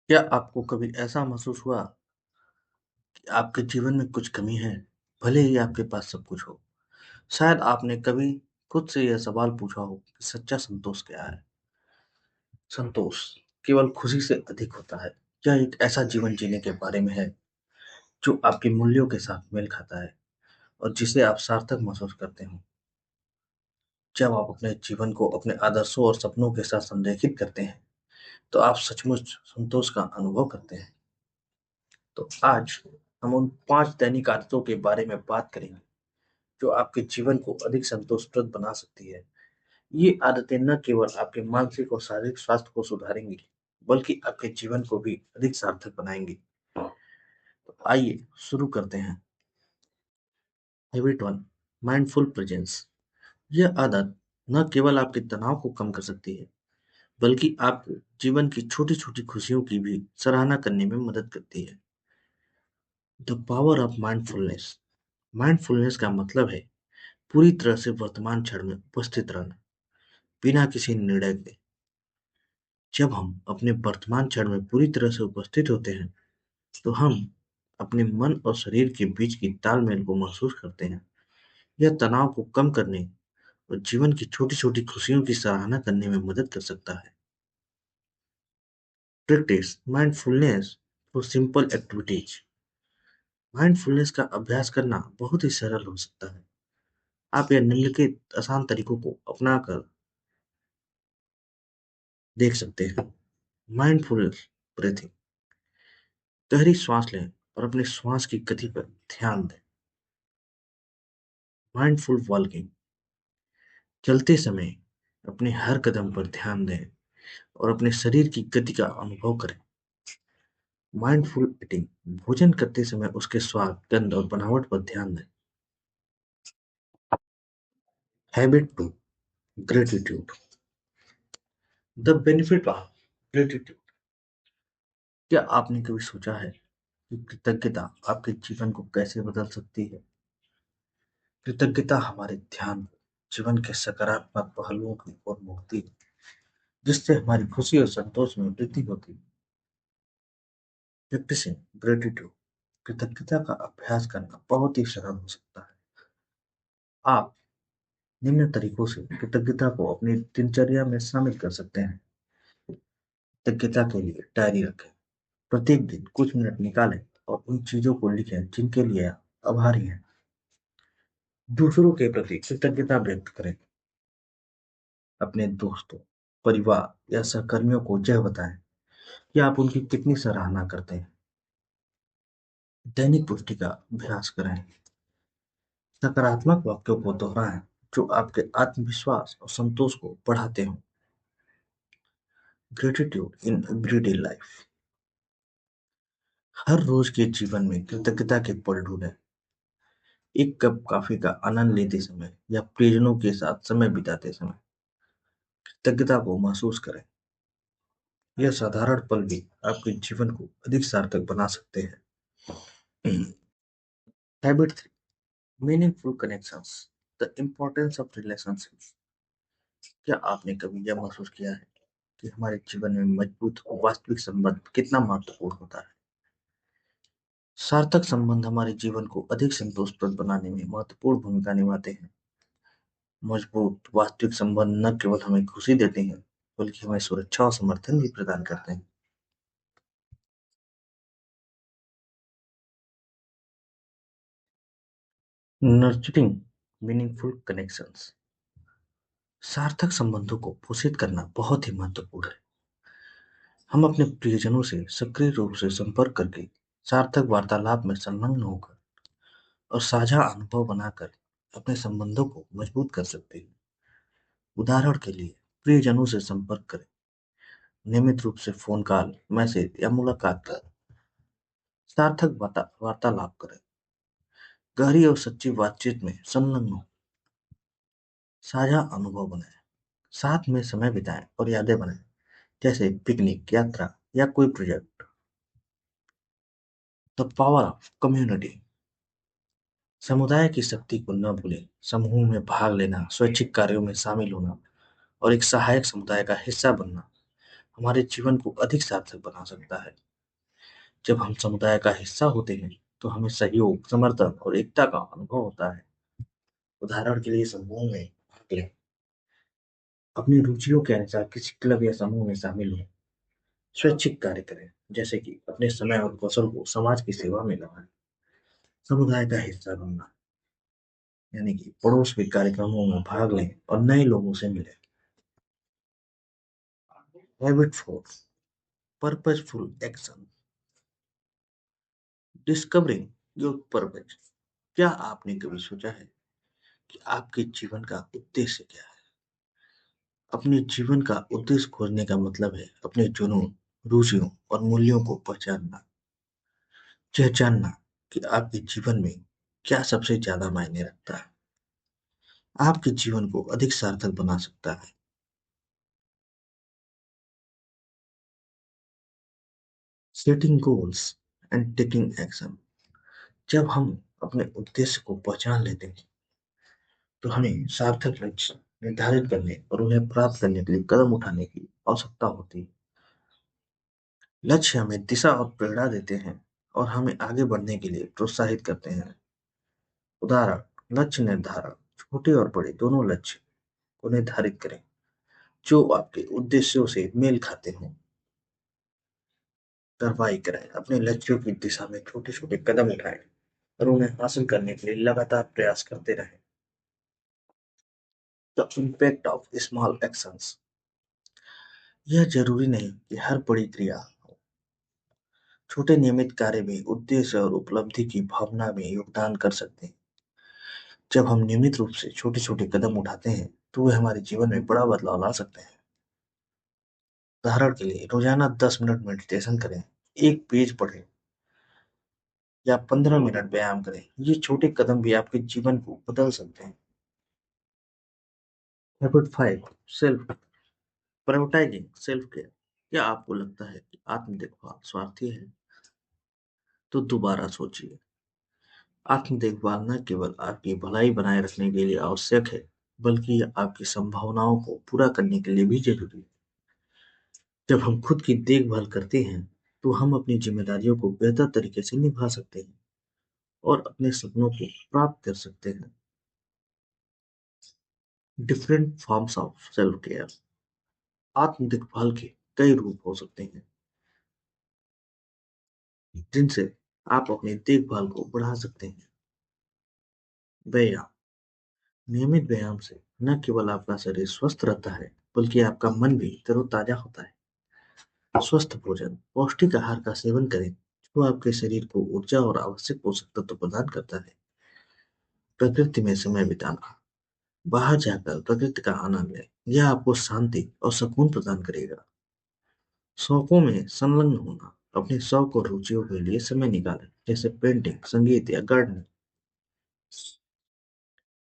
क्या आपको कभी ऐसा महसूस हुआ कि आपके जीवन में कुछ कमी है, भले ही आपके पास सब कुछ हो? शायद आपने कभी खुद से यह सवाल पूछा हो कि सच्चा संतोष क्या है? संतोष केवल खुशी से अधिक होता है। यह एक ऐसा जीवन जीने के बारे में है जो आपके मूल्यों के साथ मेल खाता है और जिसे आप सार्थक महसूस करते हो। जब आप अपने जीवन को अपने आदर्शों और सपनों के साथ संरेखित करते हैं, तो आप सचमुच संतोष का अनुभव करते हैं। तो आज हम उन 5 दैनिक आदतों के बारे में बात करेंगे जो आपके जीवन को अधिक संतोषप्रद बना सकती है। ये आदतें न केवल आपके मानसिक और शारीरिक स्वास्थ्य को सुधारेंगी, बल्कि आपके जीवन को भी अधिक सार्थक बनाएंगी। तो आइए शुरू करते हैं। Habit 1, mindful presence. यह आदत न केवल आपके तनाव को कम कर सकती है, बल्कि आपको जीवन की छोटी-छोटी खुशियों की भी सराहना करने में मदद करती है। The power of mindfulness. Mindfulness का मतलब है पूरी तरह से वर्तमान क्षण में उपस्थित रहना, बिना किसी निर्णय के। जब हम अपने वर्तमान क्षण में पूरी तरह से उपस्थित होते हैं, तो हम अपने मन और शरीर के बीच की तालमेल को महसूस करते हैं। यह तनाव को कम करने और जीवन की छोटी-छोटी खुशियों की सराहना करने में मदद कर सकता है। Practice mindfulness through simple activities. Mindfulness का अभ्यास करना बहुत ही सरल हो सकता है। आप यह निम्नलिखित आसान तरीकों को अपनाकर देख सकते हैं। Mindful breathing. गहरी सांस लें और अपनी श्वास की गति पर ध्यान दें। Mindful walking. चलते समय अपने हर कदम पर ध्यान दें और अपने शरीर की गति का अनुभव करें। Mindful eating. भोजन करते समय उसके स्वाद, गंध और बनावट पर ध्यान दें। Habit 2, gratitude. The benefit of gratitude. क्या आपने कभी सोचा है कि कृतज्ञता आपके जीवन को कैसे बदल सकती है? कृतज्ञता हमारे ध्यान को जीवन के सकारात्मक पहलुओं की ओर मोड़ती है, जिससे हमारी खुशी और संतोष में वृद्धि होती है। Practising gratitude. कृतज्ञता का अभ्यास करना बहुत ही सरल हो सकता है। आप निम्न तरीकों से कृतज्ञता को अपनी दिनचर्या में शामिल कर सकते हैं। कृतज्ञता के लिए डायरी रखें। प्रत्येक दिन कुछ मिनट निकालें और उन चीजों को लिखें जिनके लिए आप आभारी हैं। दूसरों के प्रति कृतज्ञता व्यक्त करें। अपने दोस्तों, परिवार या सहकर्मियों को यह बताएं कि आप उनकी कितनी सराहना करते हैं। दैनिक पुष्टि का अभ्यास करें। सकारात्मक वाक्यों को दोहराएं जो आपके आत्मविश्वास और संतोष को बढ़ाते हों। Gratitude in everyday life. हर रोज के जीवन में कृतज्ञता के पल ढूंढें। एक कप कॉफी का आनंद लेते समय या प्रियजनों के साथ समय बिताते समय कृतज्ञता को महसूस करें। यह साधारण पल भी आपके जीवन को अधिक सार्थक बना सकते हैं। Habit 3, meaningful connections. The importance of relationships. क्या आपने कभी यह महसूस किया है कि हमारे जीवन में मजबूत और वास्तविक संबंध कितना महत्वपूर्ण होता है? सार्थक संबंध हमारे जीवन को अधिक संतोषप्रद बनाने में महत्वपूर्ण भूमिका निभाते हैं। मजबूत वास्तविक संबंध न केवल हमें खुशी देते हैं, बल्कि हमें सुरक्षा और समर्थन भी प्रदान करते हैं। Nurturing meaningful connections. सार्थक संबंधों को पोषित करना बहुत ही महत्वपूर्ण है। हम अपने प्रियजनों से सक्रिय रूप से संपर्क करके सार्थक वार्तालाप में संलग्न होकर और साझा अनुभव बनाकर अपने संबंधों को मजबूत कर सकते हैं। उदाहरण के लिए प्रियजनों से संपर्क करें, नियमित रूप से फोन कॉल, मैसेज या मुलाकात कर सार्थक वार्तालाप करें। गहरी और सच्ची बातचीत में संलग्न हो, साझा अनुभव बनाएं, साथ में समय बिताएं और यादें बनाएं, जैसे पिकनिक, यात्रा या कोई project. The power of community. समुदाय की शक्ति को न भूलें। समूह में भाग लेना, स्वैच्छिक कार्यों में शामिल होना और एक सहायक समुदाय का हिस्सा बनना हमारे जीवन को अधिक सार्थक बना सकता है। जब हम समुदाय का हिस्सा होते हैं, तो हमें सहयोग, समर्थन और एकता का अनुभव होता है। उदाहरण के लिए समूह में भाग लें, अपनी रुचियों के अनुसार किसी क्लब या समूह में शामिल हों, स्वैच्छिक कार्य करें, जैसे कि अपने समय और कौशल को समाज की सेवा में लगाएं। समुदाय का हिस्सा बनना यानी कि पड़ोस के कार्यक्रमों में भाग लें और नए लोगों से मिलें। Habit 4, purposeful action. Discovering your purpose. क्या आपने कभी सोचा है कि आपके जीवन का उद्देश्य क्या है? अपने जीवन का उद्देश्य खोजने का मतलब है अपने जुनून, रुचियों और मूल्यों को यह जानना कि आपके जीवन में क्या सबसे ज्यादा मायने रखता है, आपके जीवन को अधिक सार्थक बना सकता है। Setting goals and taking action. जब हम अपने उद्देश्य को पहचान लेते हैं, तो हमें सार्थक लक्ष्य निर्धारित करने और उन्हें प्राप्त करने के लिए कदम उठाने की आवश्यकता होती है। लक्ष्य हमें दिशा और प्रेरणा देते हैं और हमें आगे बढ़ने के लिए प्रोत्साहित करते हैं। उदाहरण, लक्ष्य निर्धारण। छोटे और बड़े दोनों लक्ष्य को निर्धारित करें जो आपके उद्देश्यों से मेल खाते हों। कार्रवाई करें, अपने लक्ष्यों की दिशा में छोटे छोटे कदम उठाएं और उन्हें हासिल करने के लिए लगातार प्रयास करते रहें। The impact of small actions. यह जरूरी नहीं कि हर बड़ी क्रिया हो। छोटे नियमित कार्य भी उद्देश्य और उपलब्धि की भावना में योगदान कर सकते हैं। जब हम नियमित रूप से छोटे छोटे कदम उठाते हैं, तो वे हमारे जीवन में बड़ा बदलाव ला सकते हैं। उदाहरण के लिए, रोजाना 10 मिनट मेडिटेशन करें, एक पेज पढ़ें या 15 मिनट व्यायाम करें। ये छोटे कदम भी आपके जीवन को बदल सकते हैं। Habit 5, self prioritising self care. क्या आपको लगता है कि आत्म देखभाल स्वार्थी है? तो दोबारा सोचिए। आत्म देखभाल न केवल आपकी भलाई बनाए रखने के लिए आवश्यक है, बल्कि यह आपकी संभावनाओं को पूरा करने के लिए भी जरूरी है। जब हम खुद की देखभाल करते हैं, तो हम अपनी जिम्मेदारियों को बेहतर तरीके से निभा सकते हैं और अपने सपनों को प्राप्त कर सकते हैं। Different forms of self care. आत्म देखभाल के कई रूप हो सकते हैं, जिनसे आप अपनी देखभाल को बढ़ा सकते हैं। व्यायाम। नियमित व्यायाम से न केवल आपका शरीर स्वस्थ रहता है, बल्कि आपका मन भी तरोताजा होता है। स्वस्थ भोजन, पौष्टिक आहार का सेवन करें, जो आपके शरीर को ऊर्जा और आवश्यक पोषक तत्व प्रदान करता है। प्रकृति में समय बिताना, बाहर जाकर प्रकृति का आनंद लें, यह आपको शांति और सुकून प्रदान करेगा। शौकों में संलग्न होना, अपने शौक और रुचियों के लिए समय निकालें, जैसे पेंटिंग, संगीत या gardening.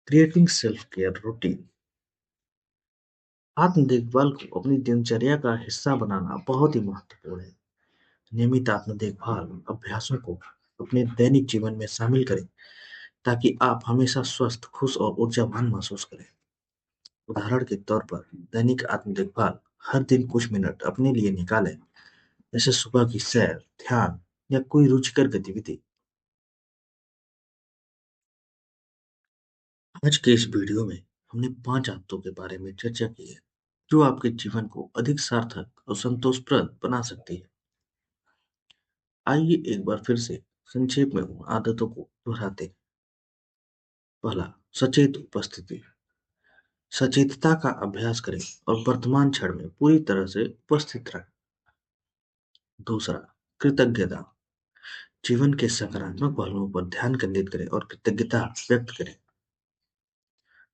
Creating self care routine. आत्म देखभाल को अपनी दिनचर्या का हिस्सा बनाना बहुत ही महत्वपूर्ण है। नियमित आत्म देखभाल अभ्यासों को अपने दैनिक जीवन में शामिल करें, ताकि आप हमेशा स्वस्थ, खुश और ऊर्जावान महसूस करें। उदाहरण के तौर पर, दैनिक आत्म देखभाल हर दिन कुछ मिनट अपने लिए निकालें, जैसे सुबह की सैर, ध्यान या कोई रुचिकर गतिविधि। आज के इस वीडियो में हमने 5 आदतों के बारे में चर्चा की है, जो आपके जीवन को अधिक सार्थक और संतोषप्रद बना सकती है। आइए एक बार फिर से संक्षेप में उन आदतों को दोहराते हैं। पहला, सचेत उपस्थिति। सचेतता का अभ्यास करें और वर्तमान क्षण में पूरी तरह से उपस्थित रहें। दूसरा, कृतज्ञता। जीवन के सकारात्मक पहलुओं पर ध्यान केंद्रित करें और कृतज्ञता व्यक्त करें।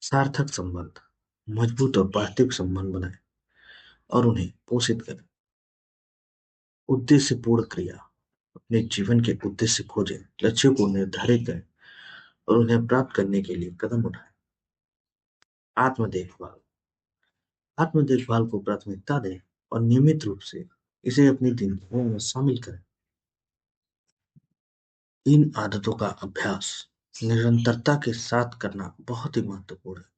सार्थक संबंध। मजबूत और वास्तविक संबंध बनाएं और उन्हें पोषित करें। उद्देश्यपूर्ण क्रिया। अपने जीवन के उद्देश्य खोजें, लक्ष्यों को निर्धारित करें और उन्हें प्राप्त करने के लिए कदम उठाएं। आत्म देखभाल। आत्म देखभाल को प्राथमिकता दें और नियमित रूप से इसे अपनी दिनचर्या में शामिल करें। इन आदतों का अभ्यास निरंतरता के साथ करना बहुत ही महत्वपूर्ण है।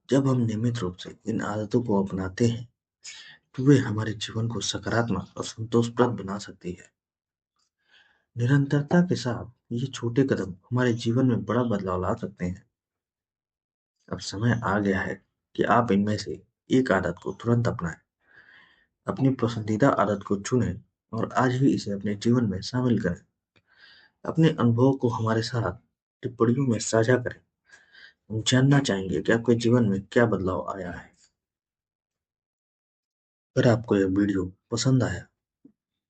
जब हम नियमित रूप से इन आदतों को अपनाते हैं, वे हमारे जीवन को सकारात्मक और संतोषप्रद बना सकती है। निरंतरता के साथ ये छोटे कदम हमारे जीवन में बड़ा बदलाव ला सकते हैं। अब समय आ गया है कि आप इनमें से एक आदत को तुरंत अपनाएं। अपनी पसंदीदा आदत को चुनें और आज ही इसे अपने जीवन में शामिल करें। अपने अनुभवों को हमारे साथ टिप्पणियों में साझा करें। हम जानना चाहेंगे कि आपके जीवन में क्या बदलाव आया है। अगर आपको यह वीडियो पसंद आया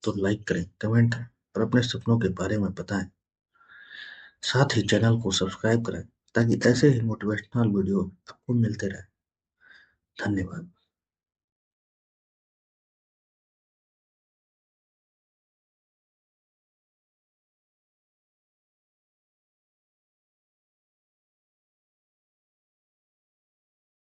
तो लाइक करें, कमेंट करें और अपने सपनों के बारे में बताएं। साथ ही चैनल को सब्सक्राइब करें ताकि ऐसे ही मोटिवेशनल वीडियो आपको मिलते रहे। धन्यवाद।